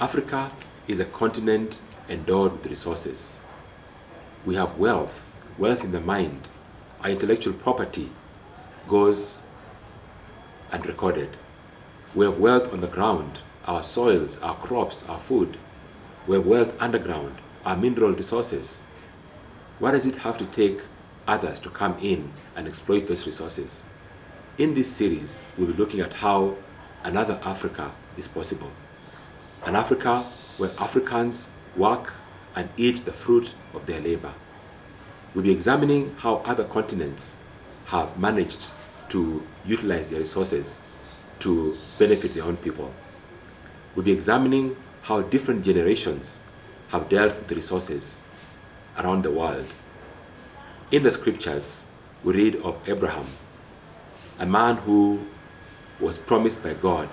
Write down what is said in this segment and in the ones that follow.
Africa is a continent endowed with resources. We have wealth in the mind. Our intellectual property goes unrecorded. We have wealth on the ground, our soils, our crops, our food. We have wealth underground, our mineral resources. Why does it have to take others to come in and exploit those resources? In this series, we'll be looking at how another Africa is possible. An Africa where Africans work and eat the fruit of their labor. We'll be examining how other continents have managed to utilize their resources to benefit their own people. We'll be examining how different generations have dealt with the resources around the world. In the scriptures, we read of Abraham, a man who was promised by God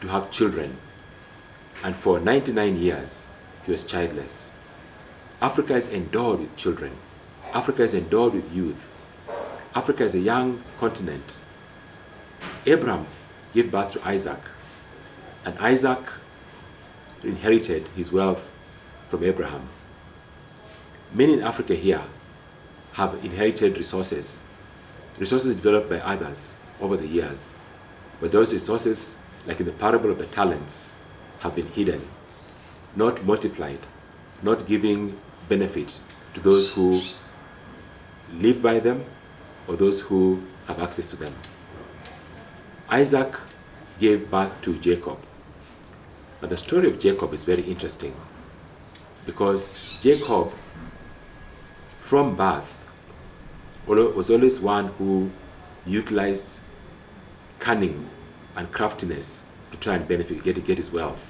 to have children, and for 99 years he was childless. Africa is endowed with children. Africa is endowed with youth. Africa is a young continent. Abraham gave birth to Isaac, and Isaac inherited his wealth from Abraham. Many in Africa here have inherited resources developed by others over the years. But those resources, like in the parable of the talents, have been hidden, not multiplied, not giving benefit to those who live by them or those who have access to them. Isaac gave birth to Jacob. Now the story of Jacob is very interesting because Jacob, from birth, was always one who utilized cunning and craftiness to try and get his wealth.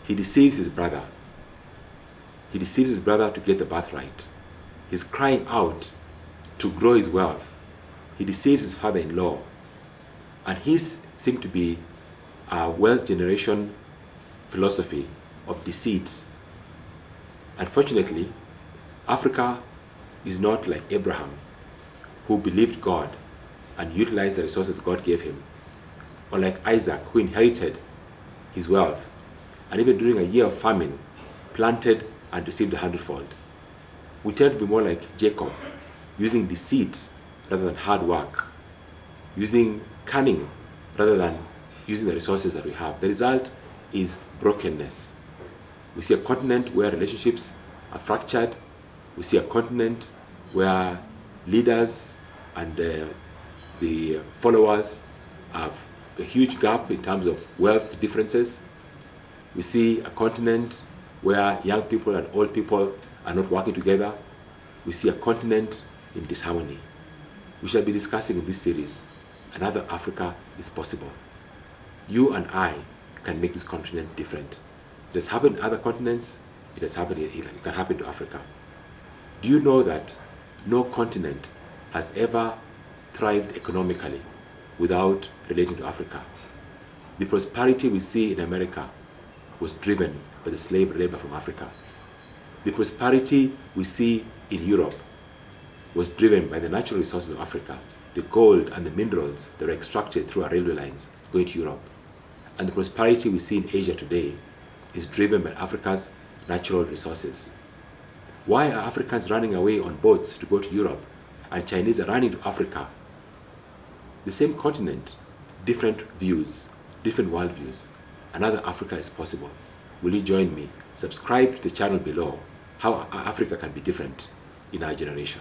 He deceives his brother. He deceives his brother to get the birthright. He's crying out to grow his wealth. He deceives his father-in-law. And his seemed to be a wealth generation philosophy of deceit. Unfortunately, Africa is not like Abraham, who believed God and utilized the resources God gave him, or like Isaac, who inherited his wealth, and even during a year of famine, planted and received a hundredfold. We tend to be more like Jacob, using deceit rather than hard work, using cunning rather than using the resources that we have. The result is brokenness. We see a continent where relationships are fractured. We see a continent where leaders and the followers have a huge gap in terms of wealth differences. We see a continent where young people and old people are not working together. We see a continent in disharmony. We shall be discussing in this series, another Africa is possible. You and I can make this continent different. It has happened in other continents, it can happen to Africa. Do you know that no continent has ever thrived economically without relating to Africa? The prosperity we see in America was driven by the slave labor from Africa. The prosperity we see in Europe was driven by the natural resources of Africa, the gold and the minerals that were extracted through our railway lines going to Europe. And the prosperity we see in Asia today is driven by Africa's natural resources. Why are Africans running away on boats to go to Europe and Chinese are running to Africa? The same continent, different views, different worldviews. Another Africa is possible. Will you join me? Subscribe to the channel below, how Africa can be different in our generation.